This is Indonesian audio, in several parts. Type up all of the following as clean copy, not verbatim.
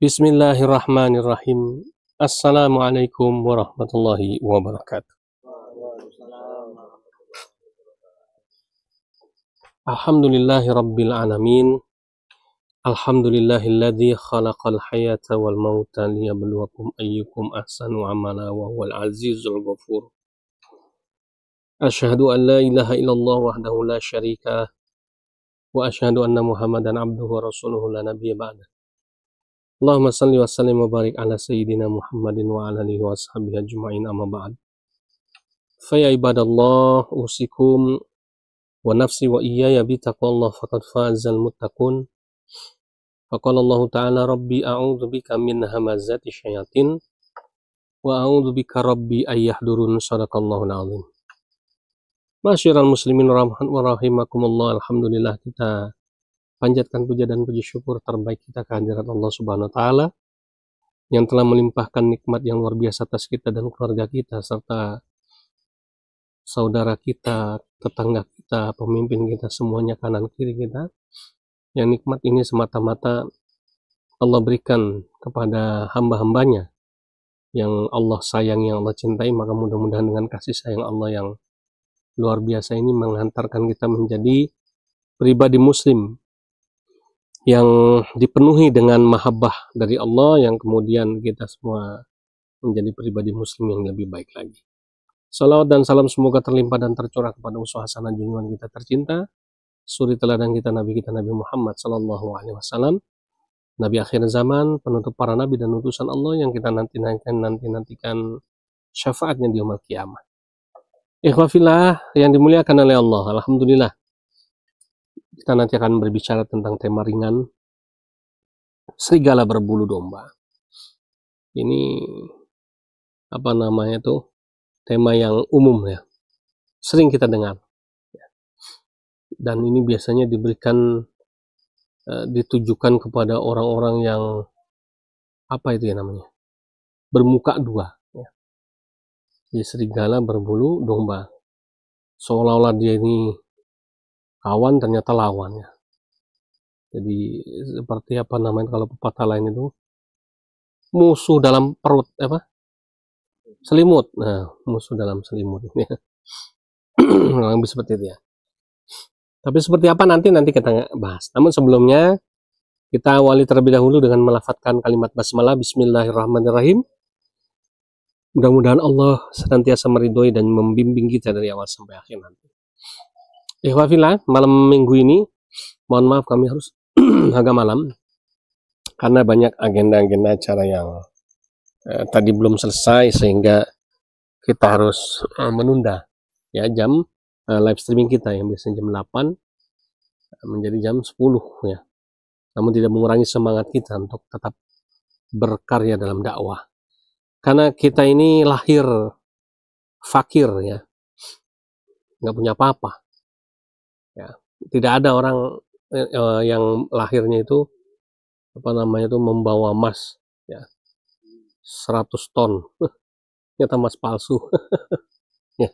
Bismillahirrahmanirrahim. Assalamualaikum warahmatullahi wabarakatuh. Alhamdulillahi rabbil alamin. Alhamdulillahilladzi khalaqal hayata wal mauta liyabluwakum ayyukum ahsanu amala wa huwal azizul ghafur. Asyhadu an la ilaha illallah wahdahu la syarika wa asyhadu anna Muhammadan abduhu wa rasuluhu la nabiyya ba'da. Allahumma salli wa sallim wa barik ala sayyidina Muhammadin wa ala alihi wa ashabihi ajma'in amma ba'd. Fa ya ibadallah usikum wa nafsi wa iyaya bi taqwallah faqad fazal muttaqun. Faqala Allah ta'ala rabbi a'udzu bika min hamazati syayatin wa a'udzu bika rabbi ayyahdurun. Shadaqallahul azim. Masyiral muslimin rahimakumullah, alhamdulillah kita panjatkan puja dan puji syukur terbaik kita kehadirat Allah Subhanahu wa taala yang telah melimpahkan nikmat yang luar biasa atas kita dan keluarga kita serta saudara kita, tetangga kita, pemimpin kita, semuanya kanan kiri kita. Yang nikmat ini semata-mata Allah berikan kepada hamba-hambanya yang Allah sayang, yang Allah cintai, maka mudah-mudahan dengan kasih sayang Allah yang luar biasa ini menghantarkan kita menjadi pribadi muslim yang dipenuhi dengan mahabbah dari Allah, yang kemudian kita semua menjadi pribadi muslim yang lebih baik lagi. Salawat dan salam semoga terlimpah dan tercurah kepada uswah hasanah junjungan kita tercinta, suri teladan kita Nabi Muhammad sallallahu alaihi wasallam, Nabi akhir zaman, penutup para nabi dan utusan Allah yang kita nantikan syafaatnya di yaumul kiamat. Ikhwafillah yang dimuliakan oleh Allah, alhamdulillah kita nanti akan berbicara tentang tema ringan, serigala berbulu domba. Ini apa namanya tuh, tema yang umum ya, sering kita dengar dan ini biasanya diberikan ditujukan kepada orang-orang yang apa itu ya namanya, bermuka dua ya. Jadi serigala berbulu domba, seolah-olah dia ini kawan ternyata lawan ya. Jadi seperti apa namanya kalau pepatah lain itu, musuh dalam perut apa, selimut. Nah, musuh dalam selimut ini kurang lebih seperti itu ya. Tapi seperti apa nanti kita bahas. Namun sebelumnya kita awali terlebih dahulu dengan melafadzkan kalimat basmalah. Bismillahirrahmanirrahim. Mudah-mudahan Allah senantiasa meridhoi dan membimbing kita dari awal sampai akhir nanti. Ikhwafillah, malam minggu ini mohon maaf kami harus agak malam karena banyak agenda-agenda acara yang tadi belum selesai sehingga kita harus menunda ya jam live streaming kita yang biasanya jam 8 menjadi jam 10 ya. Namun tidak mengurangi semangat kita untuk tetap berkarya dalam dakwah. Karena kita ini lahir fakir ya. Nggak punya apa-apa. Ya, tidak ada orang yang lahirnya itu apa namanya itu membawa emas ya 100 ton. Ternyata emas palsu. Ya,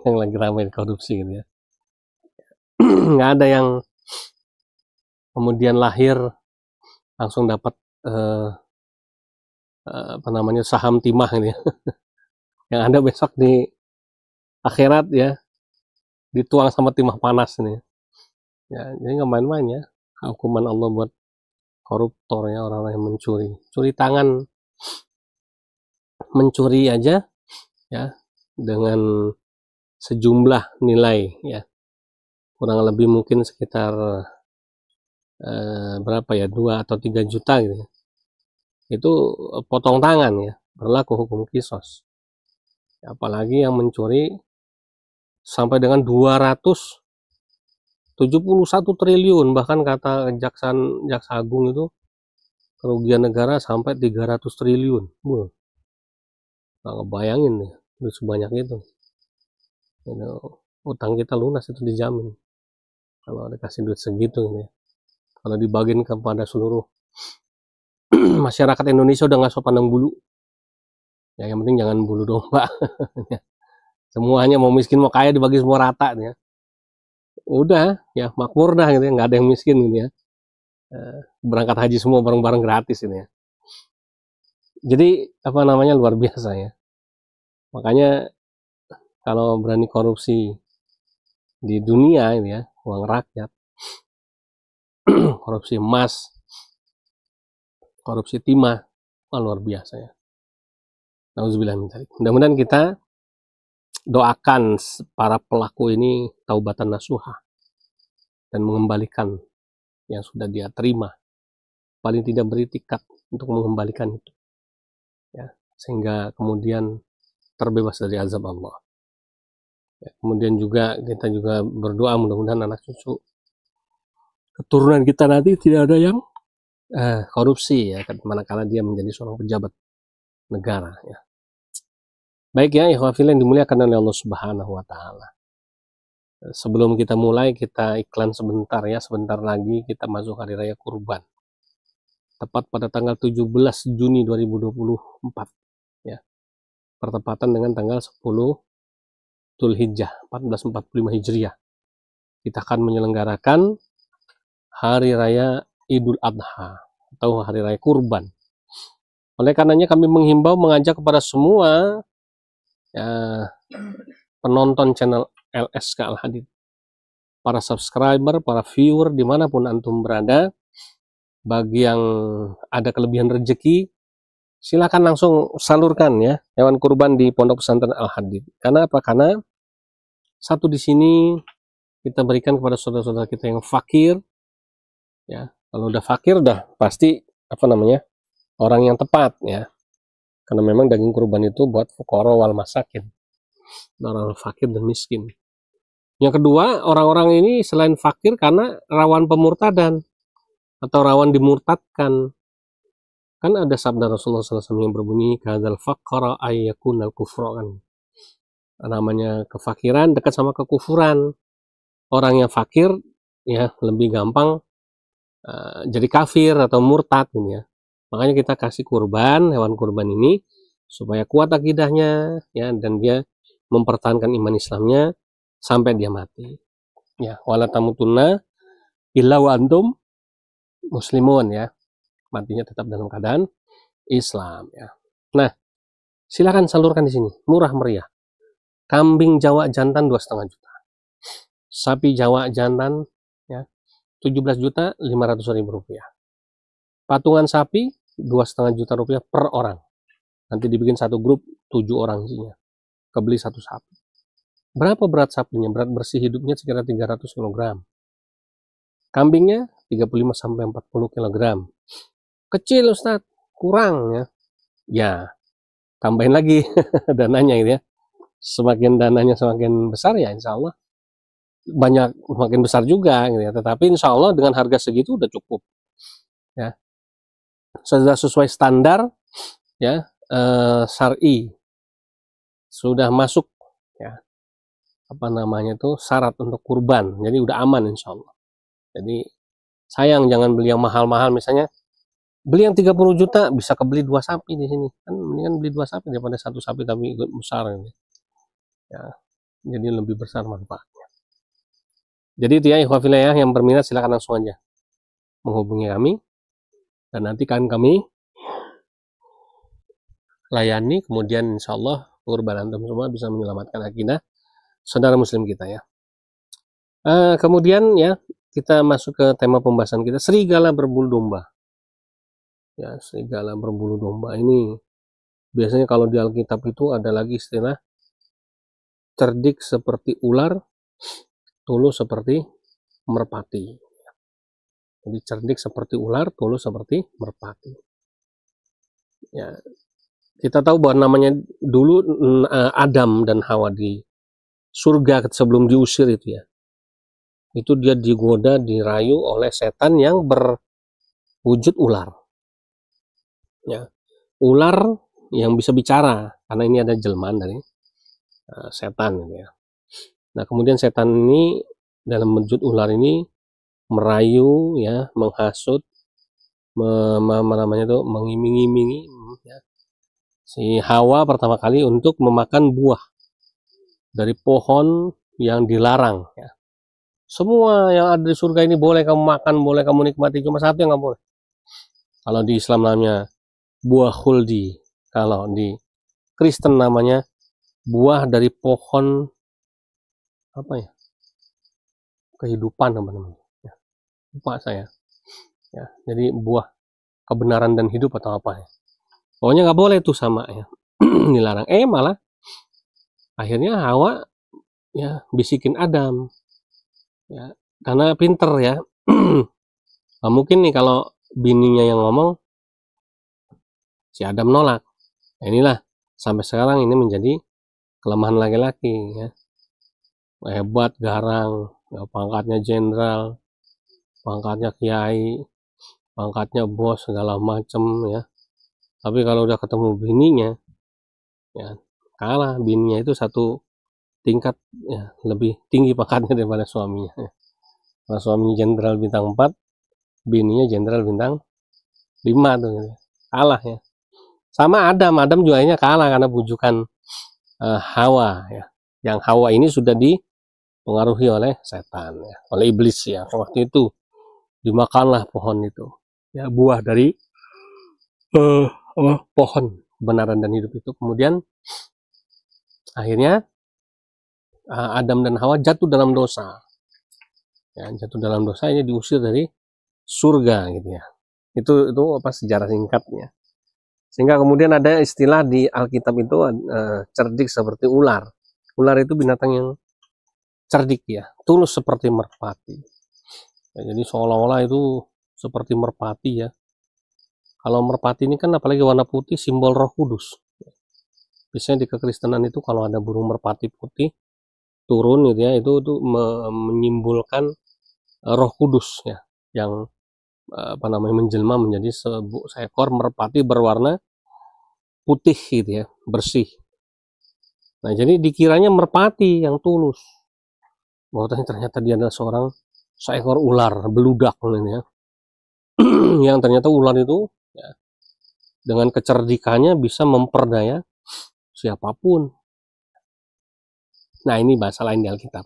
yang lagi ramai korupsi gitu ya. Nggak ada yang kemudian lahir langsung dapat apa namanya saham timah ini ya. Yang ada besok di akhirat ya dituang sama timah panas ini ya. Jadi nggak main-main ya hukuman Allah buat koruptor ya, orang-orang yang curi tangan, mencuri aja ya dengan sejumlah nilai ya kurang lebih mungkin sekitar berapa ya, 2 atau 3 juta gitu ya. Itu potong tangan ya, berlaku hukum kisos. Apalagi yang mencuri sampai dengan 271 triliun, bahkan kata jaksa agung itu kerugian negara sampai 300 triliun. Nggak ngebayangin nih duit sebanyak itu. Utang kita lunas itu dijamin kalau dikasih duit segitu gitu ya. Kalau dibagiin kepada seluruh masyarakat Indonesia udah nggak sopan pandang bulu ya, yang penting jangan bulu domba. Semuanya mau miskin mau kaya dibagi semua rata ya. Udah ya makmur dah gitu ya, nggak ada yang miskin gitu ya. Berangkat haji semua bareng-bareng gratis ini ya. Jadi apa namanya, luar biasa ya. Makanya kalau berani korupsi di dunia ini ya, uang rakyat, korupsi emas, korupsi timah, luar biasa ya. Nauzubillah min dzalik. Mudah-mudahan kita doakan para pelaku ini taubatan nasuha dan mengembalikan yang sudah dia terima, paling tidak beritikat untuk mengembalikan itu ya, sehingga kemudian terbebas dari azab Allah ya. Kemudian juga kita juga berdoa mudah-mudahan anak cucu keturunan kita nanti tidak ada yang korupsi ya, manakala dia menjadi seorang pejabat negara ya. Baik ya, ikhwafillah yang dimuliakan oleh Allah Subhanahu wa taala. Sebelum kita mulai, kita iklan sebentar ya. Sebentar lagi kita masuk hari raya Kurban. Tepat pada tanggal 17 Juni 2024 ya. Bertepatan dengan tanggal 10 Dzulhijjah 1445 Hijriah. Kita akan menyelenggarakan hari raya Idul Adha atau hari raya Kurban. Oleh karenanya kami menghimbau, mengajak kepada semua ya, penonton channel LSK Al Hadid, para subscriber, para viewer dimanapun antum berada, bagi yang ada kelebihan rezeki, silakan langsung salurkan ya hewan kurban di Pondok Pesantren Al Hadid. Karena apa? Karena satu, di sini kita berikan kepada saudara-saudara kita yang fakir ya. Kalau udah fakir udah pasti apa namanya, orang yang tepat ya, karena memang daging kurban itu buat fuqara wal masakin, orang fakir dan miskin. Yang kedua, orang-orang ini selain fakir karena rawan pemurtadan atau rawan dimurtadkan. Kan ada sabda Rasulullah SAW yang berbunyi, kadzal faqara ayyakunal kufra, kan namanya kefakiran dekat sama kekufuran. Orang yang fakir ya lebih gampang jadi kafir atau murtad ini ya. Makanya kita kasih kurban, hewan kurban ini supaya kuat akidahnya ya, dan dia mempertahankan iman Islamnya sampai dia mati ya. Wala tamutunna illa wa antum muslimun ya, matinya tetap dalam keadaan Islam ya. Nah, silakan salurkan di sini, murah meriah. Kambing Jawa jantan 2,5 juta, sapi Jawa jantan ya 17.500.000 rupiah, patungan sapi 2,5 juta rupiah per orang. Nanti dibikin satu grup 7 orang isinya, kebeli satu sapi. Berapa berat sapinya? Berat bersih hidupnya sekitar 300 kg. Kambingnya 35-40 kg. Kecil Ustadz, kurang ya. Ya, tambahin lagi dananya gitu ya. Semakin dananya semakin besar ya insya Allah banyak, makin besar juga gitu ya. Tetapi insya Allah dengan harga segitu udah cukup ya. Sudah sesuai standar ya, syar'i. Sudah masuk ya, apa namanya itu, syarat untuk kurban, jadi udah aman insya Allah. Jadi sayang jangan beli yang mahal-mahal, misalnya beli yang 30 juta bisa kebeli 2 sapi di sini, kan mendingan beli 2 sapi daripada satu sapi tapi besar ini ya, jadi lebih besar manfaatnya. Jadi itu ya ikhwafillah ya, yang berminat silakan langsung aja menghubungi kami dan nanti kan kami layani, kemudian insya Allah kurban antum semua bisa menyelamatkan akidah saudara muslim kita ya. Kemudian ya kita masuk ke tema pembahasan kita, serigala berbulu domba ya. Serigala berbulu domba ini biasanya kalau di Alkitab itu ada lagi istilah cerdik seperti ular, tulus seperti merpati. Jadi cerdik seperti ular, tulus seperti merpati ya. Kita tahu bahwa namanya dulu Adam dan Hawa di surga sebelum diusir itu ya, itu dia digoda, dirayu oleh setan yang berwujud ular ya. Ular yang bisa bicara karena ini ada jelmaan dari setan gitu ya. Nah kemudian setan ini dalam wujud ular ini merayu ya, menghasut, namanya itu mengiming-imingi ya, si Hawa pertama kali untuk memakan buah dari pohon yang dilarang ya. Semua yang ada di surga ini boleh kamu makan, boleh kamu nikmati, cuma satu yang nggak boleh. Kalau di Islam namanya buah khuldi. Kalau di Kristen namanya buah dari pohon apa ya? Kehidupan apa namanya? Ya, lupa saya. Ya, jadi buah kebenaran dan hidup atau apa ya? Pokoknya nggak boleh tuh sama ya. Dilarang. Malah akhirnya Hawa ya bisikin Adam. Ya, karena pinter ya. Nah, mungkin nih kalau bininya yang ngomong, si Adam nolak. Nah, inilah sampai sekarang ini menjadi kelemahan laki-laki ya. Hebat, garang, ya, pangkatnya jenderal, pangkatnya kiai, pangkatnya bos segala macem ya. Tapi kalau udah ketemu bininya, ya kalah. Bininya itu satu tingkat ya lebih tinggi pangkatnya daripada suaminya. Ya. Kalau suaminya jenderal bintang 4, bininya jenderal bintang 5 tuh gitu. Kalah ya. Sama Adam juga akhirnya kalah karena bujukan Hawa ya. Yang Hawa ini sudah dipengaruhi oleh setan ya, oleh iblis ya. Waktu itu dimakanlah pohon itu. Ya, buah dari pohon kebenaran dan hidup itu. Kemudian akhirnya Adam dan Hawa jatuh dalam dosa. Ya, jatuh dalam dosa, ini diusir dari surga gitu ya. Itu apa sejarah singkatnya. Sehingga kemudian ada istilah di Alkitab itu cerdik seperti ular. Ular itu binatang yang cerdik ya, tulus seperti merpati. Ya, jadi seolah-olah itu seperti merpati ya. Kalau merpati ini kan apalagi warna putih, simbol Roh Kudus. Biasanya di kekristenan itu kalau ada burung merpati putih turun gitu ya, itu menyimbolkan Roh Kudus ya, yang apa namanya menjelma menjadi seekor merpati berwarna putih gitu ya, bersih. Nah, jadi dikiranya merpati yang tulus. Ternyata dia adalah seekor ular beludak ya. Yang ternyata ular itu ya, dengan kecerdikannya bisa memperdaya siapapun. Nah, ini bahasa lain di Alkitab.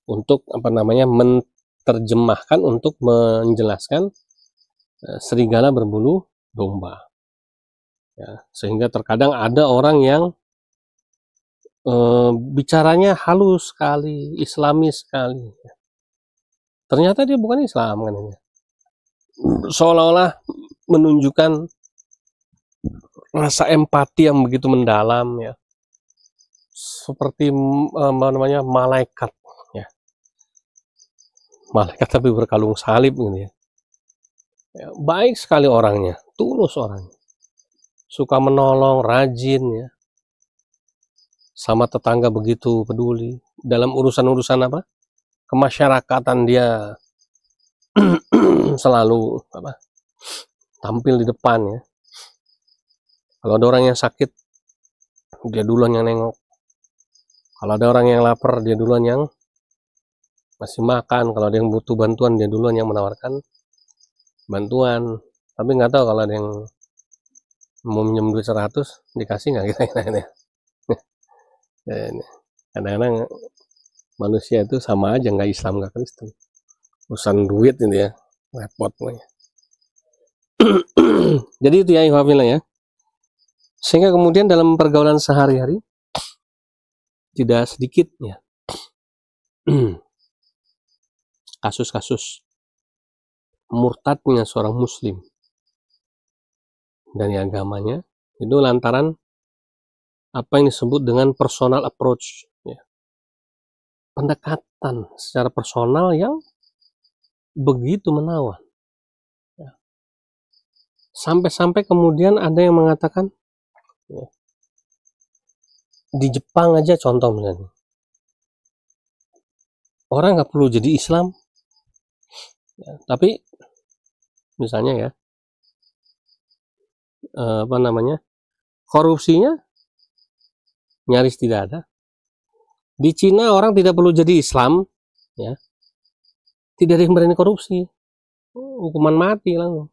Untuk apa namanya menerjemahkan, untuk menjelaskan serigala berbulu domba. Ya, sehingga terkadang ada orang yang bicaranya halus sekali, islami sekali. Ternyata dia bukan Islam kan ini. Seolah-olah menunjukkan rasa empati yang begitu mendalam ya. Seperti apa namanya malaikat ya. Malaikat tapi berkalung salib gitu ya. Ya, baik sekali orangnya, tulus orangnya. Suka menolong, rajin ya. Sama tetangga begitu peduli. Dalam urusan-urusan apa? Kemasyarakatan dia selalu apa? Tampil di depan ya. Kalau ada orang yang sakit, dia duluan yang nengok. Kalau ada orang yang lapar, dia duluan yang masih makan. Kalau ada yang butuh bantuan, dia duluan yang menawarkan bantuan. Tapi nggak tahu kalau ada yang mau minjem duit 100, dikasih nggak kira-kira. Kadang-kadang manusia itu sama aja, nggak Islam nggak Kristen. Urusan duit ini ya, repot. Jadi itu ya Ikhwafillah ya. Sehingga kemudian dalam pergaulan sehari-hari tidak sedikit ya kasus-kasus murtadnya seorang muslim dari agamanya itu lantaran apa yang disebut dengan personal approach ya. Pendekatan secara personal yang begitu menawan ya. Sampai-sampai kemudian ada yang mengatakan ya, di Jepang aja contoh misalnya, orang nggak perlu jadi Islam ya, tapi misalnya ya apa namanya korupsinya nyaris tidak ada. Di Cina orang tidak perlu jadi Islam ya, tidak ada yang berani korupsi, hukuman mati langsung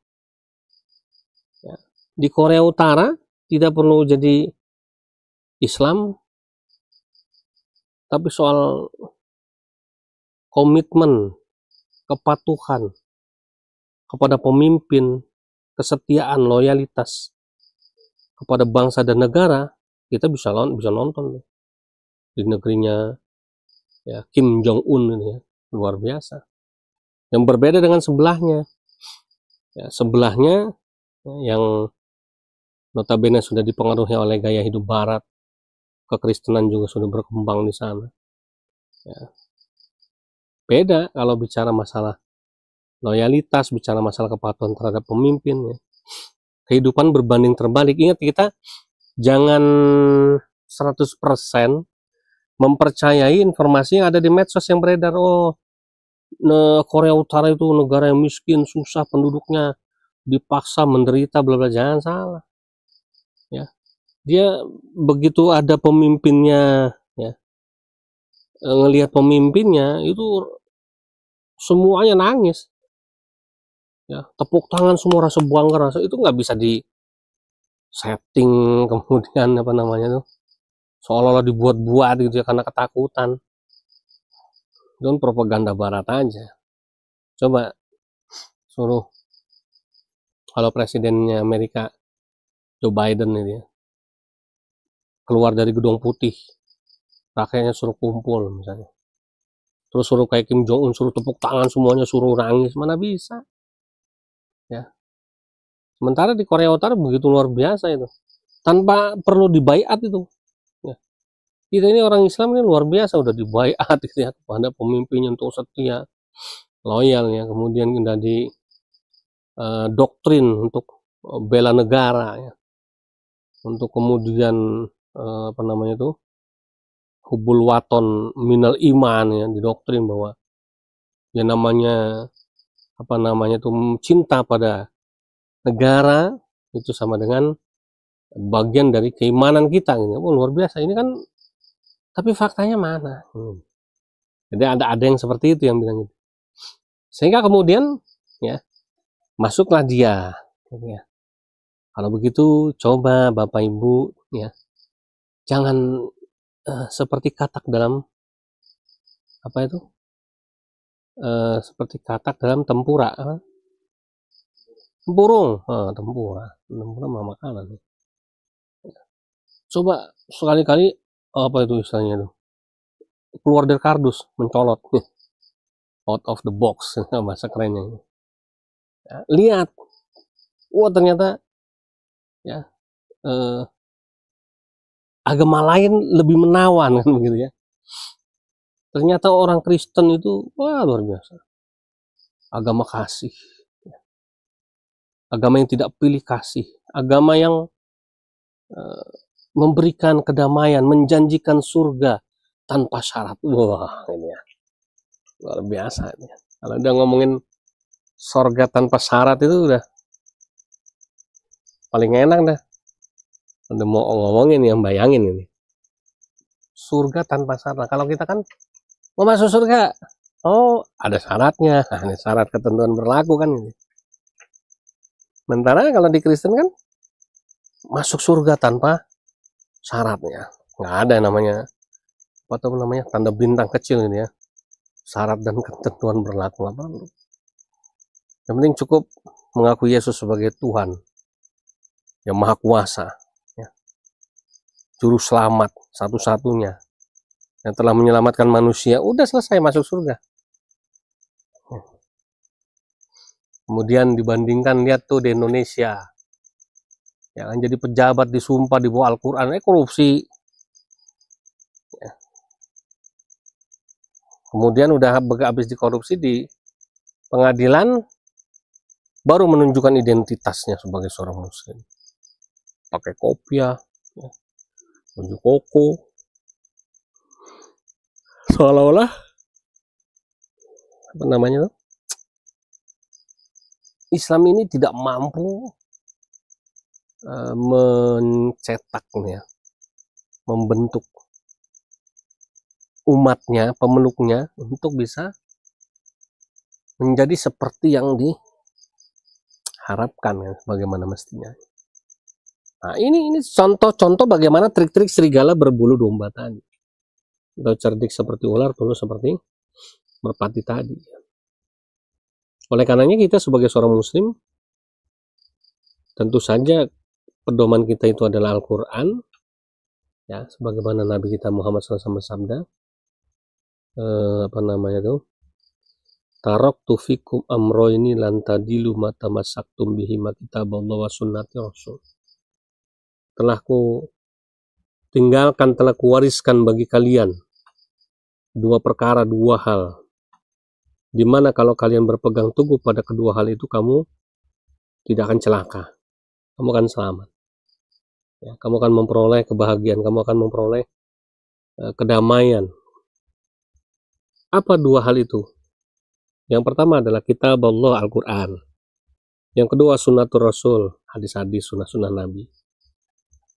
ya. Di Korea Utara tidak perlu jadi Islam, tapi soal komitmen, kepatuhan kepada pemimpin, kesetiaan, loyalitas, kepada bangsa dan negara, kita bisa nonton di negerinya ya Kim Jong Un ini ya, luar biasa. Yang berbeda dengan sebelahnya, ya, sebelahnya yang notabene sudah dipengaruhi oleh gaya hidup Barat, kekristenan juga sudah berkembang di sana. Ya. Beda kalau bicara masalah loyalitas, bicara masalah kepatuhan terhadap pemimpin. Ya. Kehidupan berbanding terbalik. Ingat, kita jangan 100% mempercayai informasi yang ada di medsos yang beredar. Oh, Korea Utara itu negara yang miskin, susah penduduknya, dipaksa menderita, bla bla. Jangan salah. Ya. Dia begitu ada pemimpinnya, ya, ngelihat pemimpinnya itu semuanya nangis. Ya, tepuk tangan semua, rasa bangga, rasa itu nggak bisa di setting kemudian apa namanya tuh seolah-olah dibuat-buat gitu ya karena ketakutan. Itu propaganda Barat aja. Coba suruh kalau presidennya Amerika Joe Biden ini ya, keluar dari gedung putih, rakyatnya suruh kumpul misalnya, terus suruh kayak Kim Jong Un suruh tepuk tangan semuanya, suruh nangis, mana bisa ya. Sementara di Korea Utara begitu luar biasa itu, tanpa perlu dibaiat itu ya. Kita ini orang Islam ini luar biasa, udah dibaiat gitu ya kepada pemimpinnya untuk setia, loyal ya, kemudian udah di doktrin untuk bela negara ya, untuk kemudian apa namanya itu hubul waton minal iman ya, didoktrin bahwa ya namanya apa namanya itu cinta pada negara itu sama dengan bagian dari keimanan kita gitu. Oh, luar biasa ini kan, tapi faktanya mana? Jadi ada yang seperti itu yang bilang gitu. Sehingga kemudian ya masuklah dia gitu ya. Kalau begitu coba Bapak Ibu ya jangan seperti katak dalam apa itu seperti katak dalam tempura, tempurung, tempura mah makanan. Coba sekali-kali apa itu istilahnya itu keluar dari kardus, mencolot, out of the box, bahasa kerennya. Ya, lihat, wah ternyata ya agama lain lebih menawan kan begitu ya. Ternyata orang Kristen itu wah luar biasa, agama kasih, agama yang tidak pilih kasih, agama yang memberikan kedamaian, menjanjikan surga tanpa syarat. Wah ini ya luar biasa ini. Kalau udah ngomongin surga tanpa syarat itu udah paling enak dah. Udah mau ngomongin yang bayangin ini surga tanpa syarat. Kalau kita kan mau masuk surga, oh ada syaratnya, nah, ini syarat ketentuan berlaku kan ini. Sementara kalau di Kristen kan masuk surga tanpa syaratnya, nggak ada namanya apa tuh namanya tanda bintang kecil ini ya, syarat dan ketentuan berlaku apa. Yang penting cukup mengaku Yesus sebagai Tuhan yang maha kuasa ya, juru selamat satu-satunya yang telah menyelamatkan manusia, udah selesai masuk surga. Kemudian dibandingkan lihat tuh di Indonesia yang jadi pejabat disumpah di bawah Al-Quran, korupsi ya. Kemudian udah habis dikorupsi di pengadilan baru menunjukkan identitasnya sebagai seorang muslim, pakai kopiah ya, baju koko, seolah-olah apa namanya tuh Islam ini tidak mampu mencetaknya, membentuk umatnya, pemeluknya untuk bisa menjadi seperti yang diharapkan ya, bagaimana mestinya. Nah, ini contoh-contoh bagaimana trik-trik serigala berbulu domba tadi. Atau cerdik seperti ular, tulus seperti merpati tadi. Oleh karenanya kita sebagai seorang muslim tentu saja pedoman kita itu adalah Al-Quran, ya, sebagaimana Nabi kita Muhammad SAW bersabda, apa namanya itu, taraktu fikum amroini lan tadilu ma tamassaktum bihi ma kitaballah wa sunnati rasul. Telah ku tinggalkan, telah kuwariskan bagi kalian dua perkara, dua hal, dimana kalau kalian berpegang teguh pada kedua hal itu, kamu tidak akan celaka, kamu akan selamat, ya, kamu akan memperoleh kebahagiaan, kamu akan memperoleh kedamaian. Apa dua hal itu? Yang pertama adalah kitab Allah, Al-Quran. Yang kedua sunnatul Rasul, hadis-hadis, sunnah-sunnah Nabi,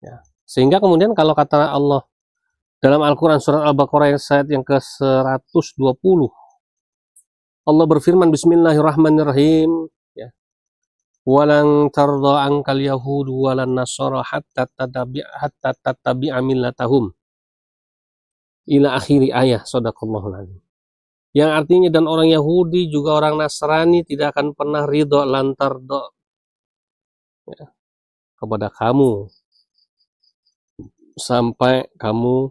ya. Sehingga kemudian kalau kata Allah dalam Al-Quran surat Al-Baqarah ayat yang ke-120, Allah berfirman, Bismillahirrahmanirrahim, ya, walang tardha ankal yahudu walan nasara hatta tattabi'a millatahum ila akhiri ayah, sadaqallahul azim. Yang artinya, dan orang Yahudi juga orang Nasrani tidak akan pernah ridho lantar do, ya, kepada kamu sampai kamu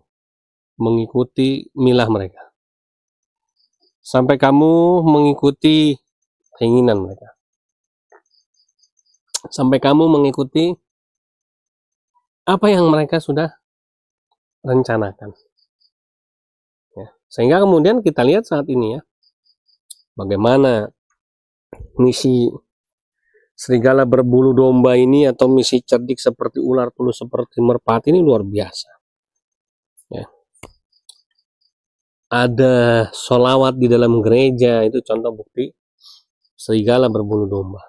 mengikuti milah mereka, sampai kamu mengikuti keinginan mereka, sampai kamu mengikuti apa yang mereka sudah rencanakan, ya. Sehingga kemudian kita lihat saat ini, ya, bagaimana misi serigala berbulu domba ini, atau misi cerdik seperti ular, tulus seperti merpati ini luar biasa, ya. Ada sholawat di dalam gereja, itu contoh bukti serigala berbulu domba.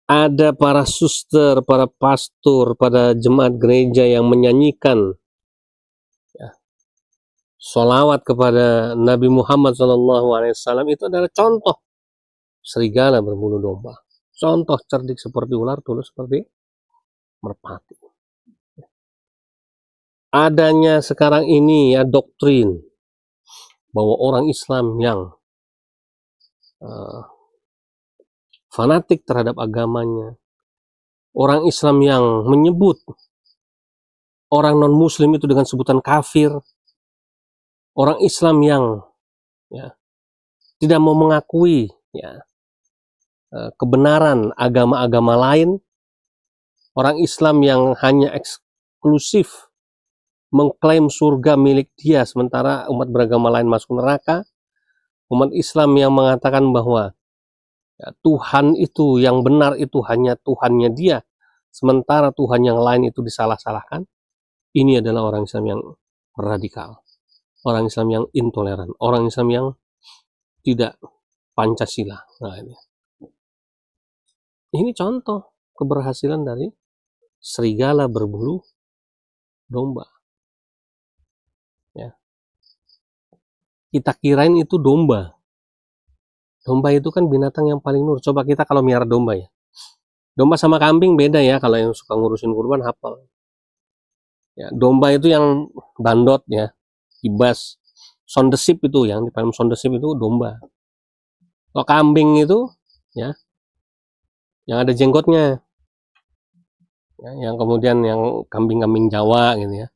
Ada para suster, para pastor, pada jemaat gereja yang menyanyikan, ya, sholawat kepada Nabi Muhammad SAW, itu adalah contoh serigala berbulu domba, contoh cerdik seperti ular, tulus seperti merpati. Adanya sekarang ini, ya, doktrin bahwa orang Islam yang fanatik terhadap agamanya, orang Islam yang menyebut orang non-muslim itu dengan sebutan kafir, orang Islam yang, ya, tidak mau mengakui, ya, kebenaran agama-agama lain, orang Islam yang hanya eksklusif mengklaim surga milik dia, sementara umat beragama lain masuk neraka, umat Islam yang mengatakan bahwa, ya, Tuhan itu yang benar itu hanya Tuhannya dia, sementara Tuhan yang lain itu disalah-salahkan. Ini adalah orang Islam yang radikal, orang Islam yang intoleran, orang Islam yang tidak Pancasila. Nah, ini contoh keberhasilan dari serigala berbulu domba, ya. Kita kirain itu domba. Domba itu kan binatang yang paling nurut. Coba kita kalau miara domba, ya, domba sama kambing beda, ya. Kalau yang suka ngurusin kurban hafal, ya, domba itu yang bandot, ya, kibas, sondesip, itu yang di dalam sondesip itu domba. Kalau kambing itu, ya, yang ada jenggotnya, ya, yang kemudian yang kambing-kambing Jawa gitu, ya,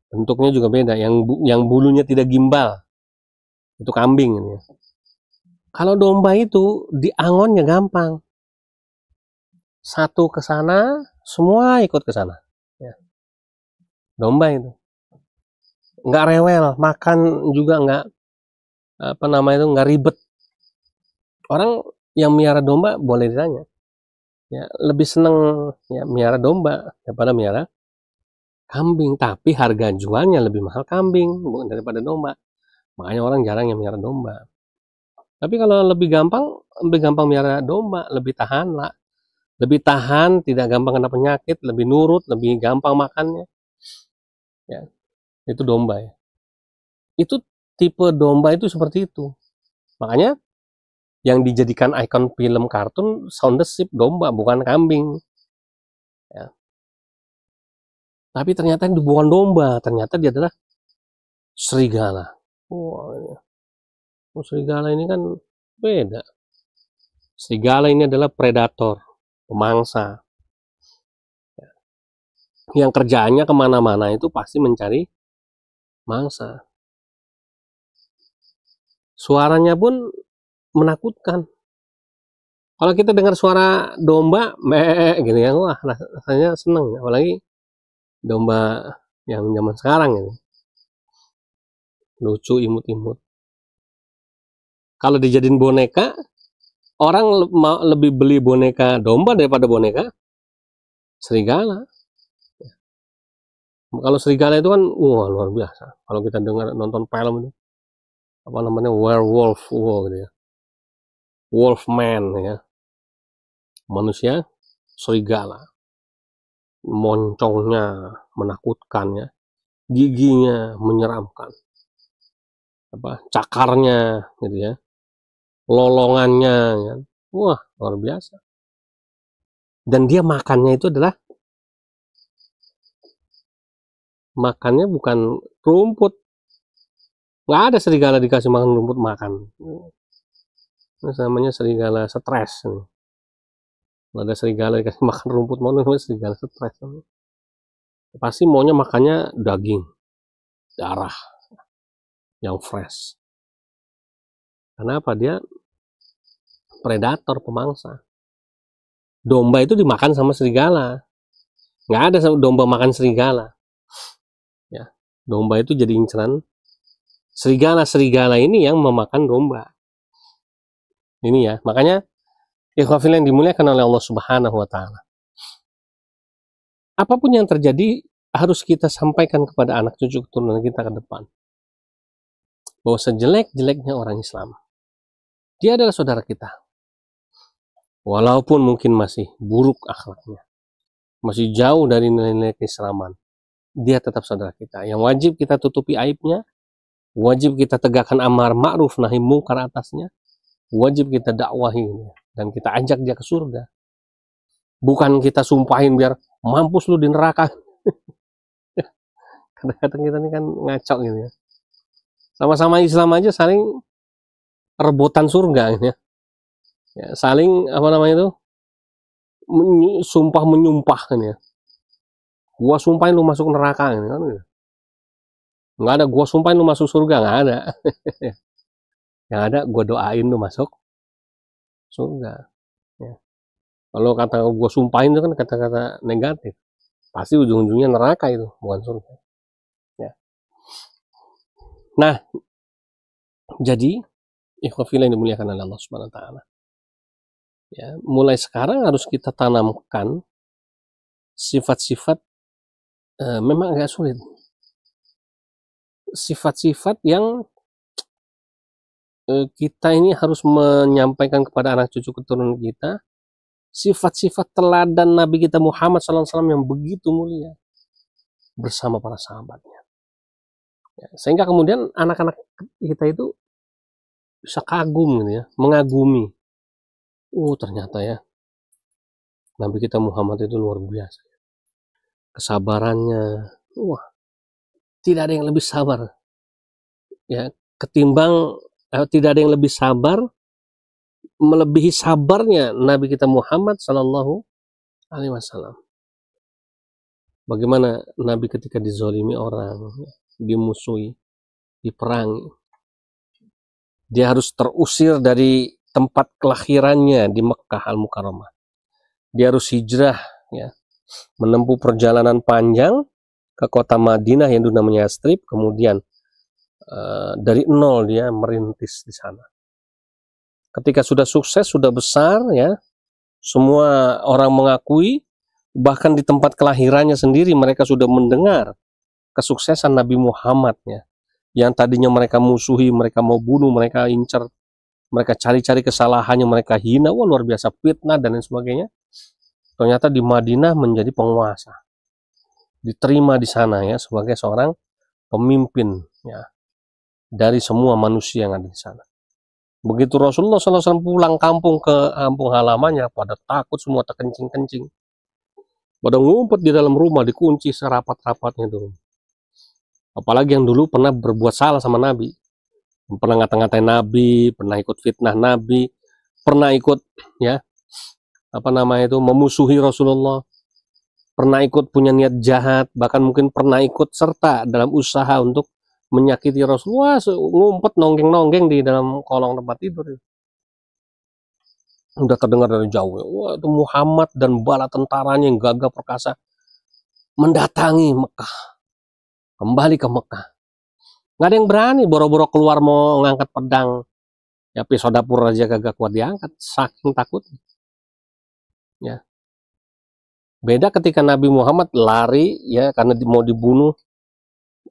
bentuknya juga beda, yang bulunya tidak gimbal, itu kambing gitu, ya. Kalau domba itu diangonnya gampang, satu ke sana semua ikut ke sana, ya. Domba itu nggak rewel, makan juga nggak, apa namanya itu, nggak ribet. Orang yang miara domba boleh ditanya, ya, lebih seneng, ya, miara domba daripada miara kambing, tapi harga jualnya lebih mahal kambing bukan daripada domba, makanya orang jarang yang miara domba. Tapi kalau lebih gampang miara domba, lebih tahan lah, lebih tahan, tidak gampang kena penyakit, lebih nurut, lebih gampang makannya, ya, itu domba, ya. Itu tipe domba itu seperti itu. Makanya yang dijadikan ikon film kartun Sound the Sheep domba, bukan kambing, ya. Tapi ternyata itu bukan domba, ternyata dia adalah serigala. Wah, serigala ini kan beda. Serigala ini adalah predator, pemangsa. yang kerjaannya kemana-mana itu pasti mencari mangsa. Suaranya pun menakutkan. Kalau kita dengar suara domba, gitu ya, wah rasanya seneng. Apalagi domba yang zaman sekarang gitu. Lucu, imut-imut. Kalau dijadiin boneka, orang lebih beli boneka domba daripada boneka serigala. Kalau serigala itu kan, wah luar biasa. Kalau kita dengar nonton film itu, apa namanya, werewolf, gitu ya. Wolfman ya. Manusia serigala. Moncongnya menakutkan ya. Giginya menyeramkan. Cakarnya gitu ya. Lolongannya ya. Wah, luar biasa. Dan dia makannya itu adalah makannya bukan rumput. Nggak ada serigala dikasih makan rumput makan. Ini namanya serigala stres. Kalau ada serigala dikasih makan rumput, mau namanya serigala stres. Pasti maunya makannya daging, darah yang fresh. Kenapa? Dia predator, pemangsa. Domba itu dimakan sama serigala. Nggak ada domba makan serigala. Ya, domba itu jadi inceran serigala ini yang memakan domba. Ini ya, makanya ikhwafil yang dimuliakan oleh Allah Subhanahu wa taala. Apapun yang terjadi harus kita sampaikan kepada anak cucu keturunan kita ke depan. Bahwa sejelek-jeleknya orang Islam, dia adalah saudara kita. Walaupun mungkin masih buruk akhlaknya, masih jauh dari nilai-nilai keislaman, dia tetap saudara kita. Yang wajib kita tutupi aibnya, wajib kita tegakkan amar ma'ruf nahi mungkar atasnya, wajib kita dakwahi dan kita ajak dia ke surga. Bukan kita sumpahin biar mampus lu di neraka. Kadang-kadang kita ini kan ngaco gitu ya. Sama-sama Islam aja saling rebutan surga gitu ya. Saling apa namanya itu? Sumpah menyumpah kan ya. Gua sumpahin lu masuk neraka gitu kan. Nggak ada gua sumpahin lu masuk surga, nggak ada. Yang ada gua doain lu masuk surga. Ya. Kalau kata gua sumpahin itu kan kata-kata negatif. Pasti ujung-ujungnya neraka itu, bukan surga. Ya. Nah, jadi ikhwafil yang dimuliakan oleh Allah Subhanahu wa taala. Ya, mulai sekarang harus kita tanamkan sifat-sifat memang agak sulit. Sifat-sifat yang kita ini harus menyampaikan kepada anak cucu keturunan kita, sifat-sifat teladan Nabi kita Muhammad SAW yang begitu mulia bersama para sahabatnya. Ya, sehingga kemudian anak-anak kita itu bisa kagum gitu ya, mengagumi. Ternyata ya Nabi kita Muhammad itu luar biasa. Kesabarannya, tidak ada yang lebih sabar. Ya, ketimbang tidak ada yang lebih sabar melebihi sabarnya Nabi kita Muhammad Sallallahu Alaihi Wasallam. Bagaimana Nabi ketika dizolimi orang, dimusuhi, diperangi, dia harus terusir dari tempat kelahirannya di Mekkah Al-Mukarramah. Dia harus hijrah, ya, menempuh perjalanan panjang ke kota Madinah yang dulu namanya Yastrib, kemudian dari nol dia merintis di sana. Ketika sudah sukses, sudah besar, ya, semua orang mengakui, bahkan di tempat kelahirannya sendiri mereka sudah mendengar kesuksesan Nabi Muhammad, ya, yang tadinya mereka musuhi, mereka mau bunuh, mereka incar, mereka cari-cari kesalahannya, mereka hina, luar biasa, fitnah dan lain sebagainya. Ternyata di Madinah menjadi penguasa, diterima di sana ya sebagai seorang pemimpin ya dari semua manusia yang ada di sana. Begitu Rasulullah SAW pulang kampung ke kampung halamannya, pada takut semua, terkencing-kencing, pada ngumpet di dalam rumah, dikunci serapat-rapatnya itu. Apalagi yang dulu pernah berbuat salah sama Nabi, pernah ngata-ngatain Nabi, pernah ikut fitnah Nabi, pernah ikut ya apa namanya itu memusuhi Rasulullah, pernah ikut punya niat jahat, bahkan mungkin pernah ikut serta dalam usaha untuk menyakiti Rasulullah, ngumpet nonggeng-nonggeng di dalam kolong tempat tidur. Udah terdengar dari jauh, wah itu Muhammad dan bala tentaranya yang gagah perkasa mendatangi Mekah, kembali ke Mekah. Nggak ada yang berani boro-boro keluar mau ngangkat pedang, ya pisau dapur aja kagak kuat diangkat, saking takut. Ya, beda ketika Nabi Muhammad lari ya karena mau dibunuh,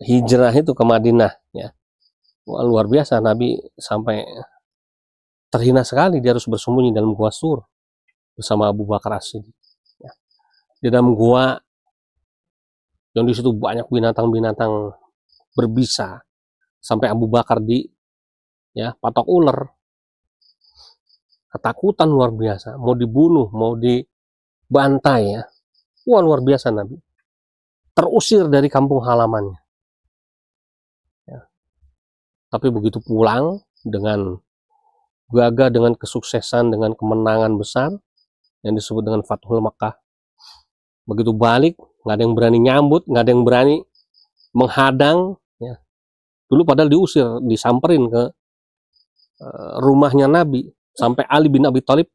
hijrah itu ke Madinah. Ya, wah, luar biasa, Nabi sampai terhina sekali, dia harus bersembunyi dalam gua Sur bersama Abu Bakar As-Siddiq. Ya. Di dalam gua yang di situ banyak binatang-binatang berbisa, sampai Abu Bakar patok ular, ketakutan luar biasa, mau dibunuh, mau dibantai ya. Wah luar biasa Nabi, terusir dari kampung halamannya. Ya. Tapi begitu pulang dengan gagah, dengan kesuksesan, dengan kemenangan besar yang disebut dengan Fathul Makkah. Begitu balik, nggak ada yang berani nyambut, nggak ada yang berani menghadang. Ya. Dulu padahal diusir, disamperin ke rumahnya Nabi, sampai Ali bin Abi Thalib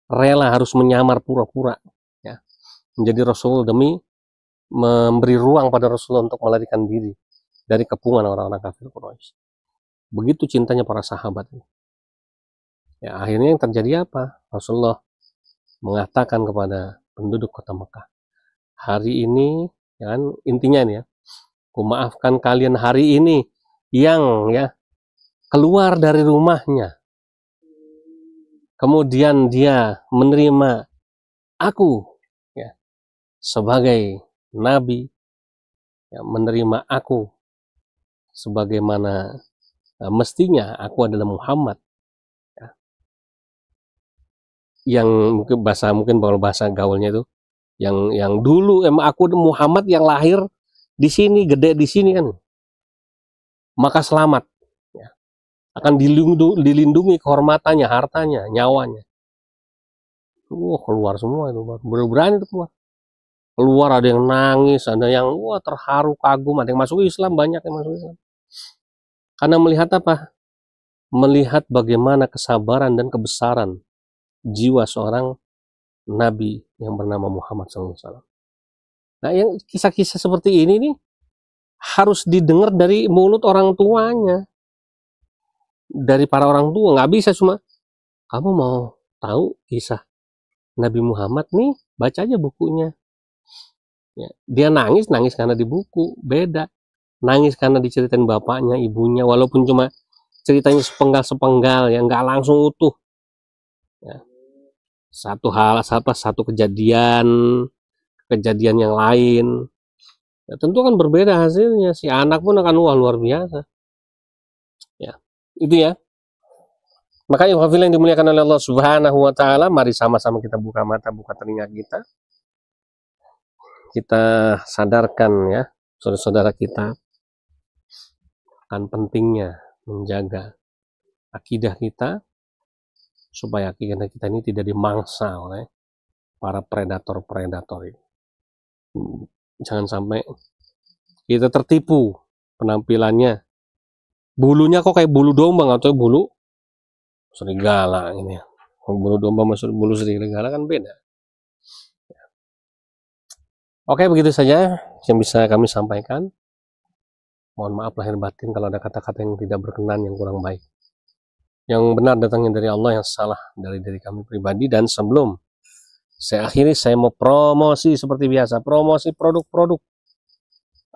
rela harus menyamar pura-pura ya, menjadi Rasul demi memberi ruang pada Rasulullah untuk melarikan diri dari kepungan orang-orang kafir Quraisy. Begitu cintanya para sahabat. Ya, akhirnya yang terjadi apa? Rasulullah mengatakan kepada penduduk kota Mekah, hari ini, ya kan, intinya ini ya, kumaafkan kalian hari ini yang ya keluar dari rumahnya, kemudian dia menerima aku ya sebagai nabi, ya, menerima aku sebagaimana mestinya aku adalah Muhammad. Yang mungkin kalau bahasa gaulnya itu yang dulu emang aku Muhammad yang lahir di sini, gede di sini kan, maka selamat ya. Akan dilindungi kehormatannya, hartanya, nyawanya. Keluar semua itu, berani itu keluar, ada yang nangis, ada yang terharu kagum, ada yang masuk Islam, banyak yang masuk Islam karena melihat apa? Melihat bagaimana kesabaran dan kebesaran jiwa seorang Nabi yang bernama Muhammad SAW. Nah, yang kisah-kisah seperti ini nih harus didengar dari mulut orang tuanya, dari para orang tua. Nggak bisa cuma kamu mau tahu kisah Nabi Muhammad nih, baca aja bukunya. Ya, dia nangis karena di buku, beda. Nangis karena diceritain bapaknya, ibunya, walaupun cuma ceritanya sepenggal-sepenggal, ya nggak langsung utuh. Ya. Satu kejadian yang lain, ya, tentu kan berbeda hasilnya. Si anak pun akan luar biasa. Ya, itu ya. Makanya hafil yang dimuliakan oleh Allah Subhanahu wa taala, mari sama-sama kita buka mata, buka telinga kita. Kita sadarkan ya, saudara-saudara kita, akan pentingnya menjaga akidah kita supaya akidah kita ini tidak dimangsa oleh para predator-predator ini. Jangan sampai kita tertipu penampilannya, bulunya kok kayak bulu domba atau bulu serigala ini. Bulu domba masuk bulu serigala kan beda. Oke, begitu saja yang bisa kami sampaikan. Mohon maaf lahir batin kalau ada kata-kata yang tidak berkenan, yang kurang baik. Yang benar datangnya dari Allah, yang salah dari diri kami pribadi. Dan sebelum saya akhiri, saya mau promosi seperti biasa, promosi produk-produk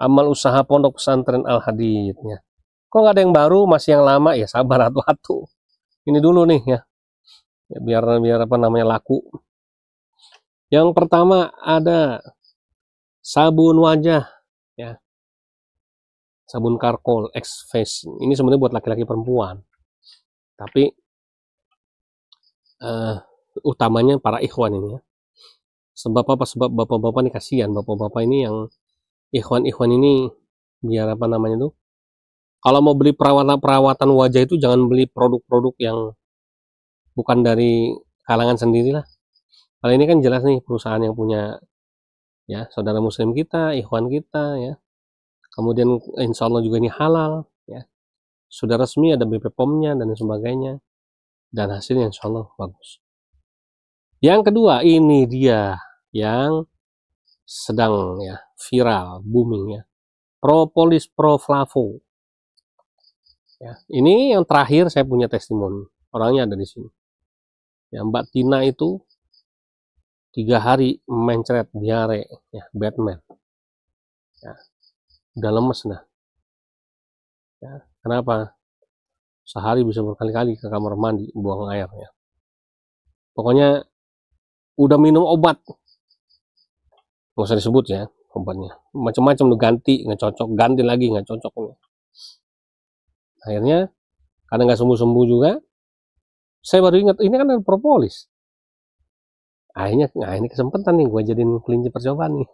amal usaha Pondok Pesantren Al-Hadid ya. Kok nggak ada yang baru, masih yang lama ya, sabar atu-atu. Ini dulu nih ya, biar apa namanya laku. Yang pertama ada sabun wajah ya, sabun karkol X Face. Ini sebenarnya buat laki-laki perempuan, tapi utamanya para ikhwan ini ya. Sebab apa? Sebab bapak-bapak ini kasihan, bapak-bapak ini yang ikhwan ini, biar apa namanya tuh, kalau mau beli perawatan wajah itu jangan beli produk-produk yang bukan dari kalangan sendiri lah. Kalau ini kan jelas nih perusahaan yang punya ya, saudara muslim kita, ikhwan kita, ya. Kemudian insya Allah juga ini halal, ya. Sudah resmi ada BP POM-nya dan sebagainya, dan hasilnya insya Allah bagus. Yang kedua, ini dia yang sedang ya viral, booming ya, propolis Pro Flavo. Ya, ini yang terakhir saya punya testimoni, orangnya ada di sini. Ya, Mbak Tina itu 3 hari mencret diare, ya, Batman. Ya, udah lemes nah. Ya, kenapa? Sehari bisa berkali-kali ke kamar mandi buang air ya. Pokoknya udah minum obat, nggak usah disebut ya obatnya, macam-macam tuh, ganti nggak cocok, ganti lagi nggak cocok. Akhirnya karena nggak sembuh-sembuh juga, saya baru ingat ini kan ada propolis. Akhirnya, nah ini kesempatan nih gue jadiin kelinci percobaan nih.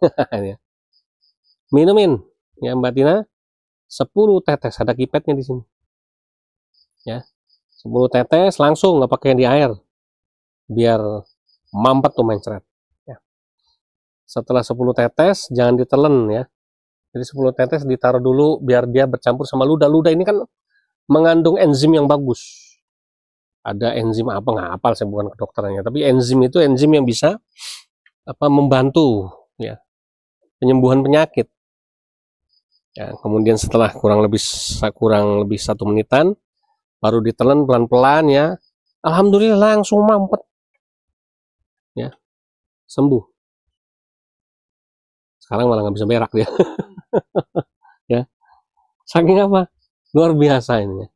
Minumin ya Mbak Tina 10 tetes, ada pipetnya di sini ya, 10 tetes langsung, nggak pakai di air biar mampet tuh mencret ya. Setelah 10 tetes jangan ditelen ya, jadi 10 tetes ditaruh dulu biar dia bercampur sama ludah. Ludah ini kan mengandung enzim yang bagus, ada enzim apa nggak hafal, saya bukan kedokterannya, tapi enzim itu enzim yang bisa apa membantu ya penyembuhan penyakit ya. Kemudian setelah kurang lebih 1 menitan baru ditelan pelan-pelan ya, alhamdulillah langsung mampet ya, sembuh. Sekarang malah nggak bisa berak dia. Ya, saking apa, luar biasa ini ya.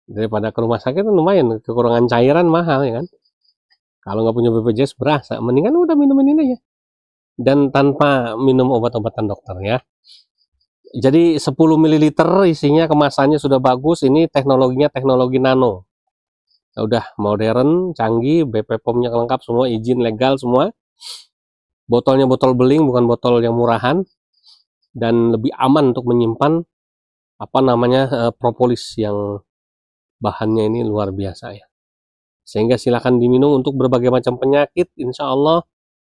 Daripada ke rumah sakit lumayan, kekurangan cairan mahal ya kan, kalau nggak punya BPJS berasa, mendingan udah minumin ini aja dan tanpa minum obat-obatan dokter ya. Jadi 10 ml isinya, kemasannya sudah bagus, ini teknologinya teknologi nano. Udah modern, canggih, BP POM-nya lengkap semua, izin legal semua. Botolnya botol beling, bukan botol yang murahan, dan lebih aman untuk menyimpan apa namanya propolis yang bahannya ini luar biasa ya. Sehingga silakan diminum untuk berbagai macam penyakit, insya Allah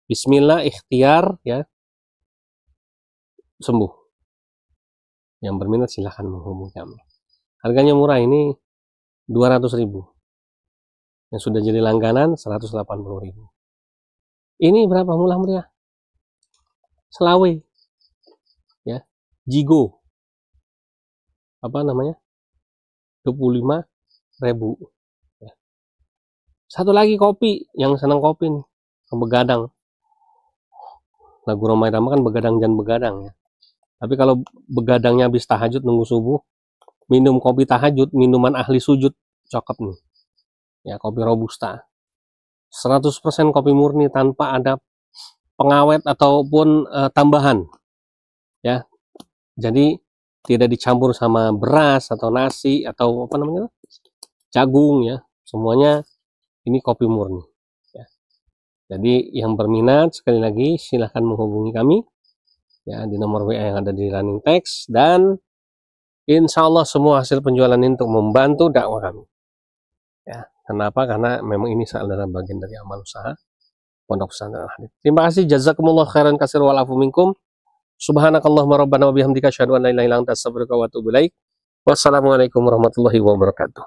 bismillah ikhtiar ya, sembuh. Yang berminat silahkan menghubungi kami. Harganya murah, ini 200.000. Yang sudah jadi langganan 180.000. Ini berapa murah meriah? Selawe ya, Jigo apa namanya 25.000 ya. Satu lagi kopi, yang senang kopi nih, begadang. Lagu Roma Irama kan begadang jangan begadang ya. Tapi kalau begadangnya habis tahajud nunggu subuh, minum kopi tahajud, minuman ahli sujud, cakep nih. Ya, kopi robusta. 100% kopi murni tanpa ada pengawet ataupun tambahan. Ya. Jadi tidak dicampur sama beras atau nasi atau apa namanya? Jagung ya. Semuanya ini kopi murni ya. Jadi yang berminat sekali lagi silahkan menghubungi kami ya di nomor WA yang ada di running text, dan insya Allah semua hasil penjualan ini untuk membantu dakwah kami ya. Kenapa? Karena memang ini adalah bagian dari amal usaha Pondok Pesantren Al-Hadid. Terima kasih, jazakumullah khairan katsir wal afu minkum. Subhanakallahumma rabbana wa bihamdika asyhadu an la ilaha illa anta astaghfiruka wa atubu ilaik. Wassalamualaikum warahmatullahi wabarakatuh.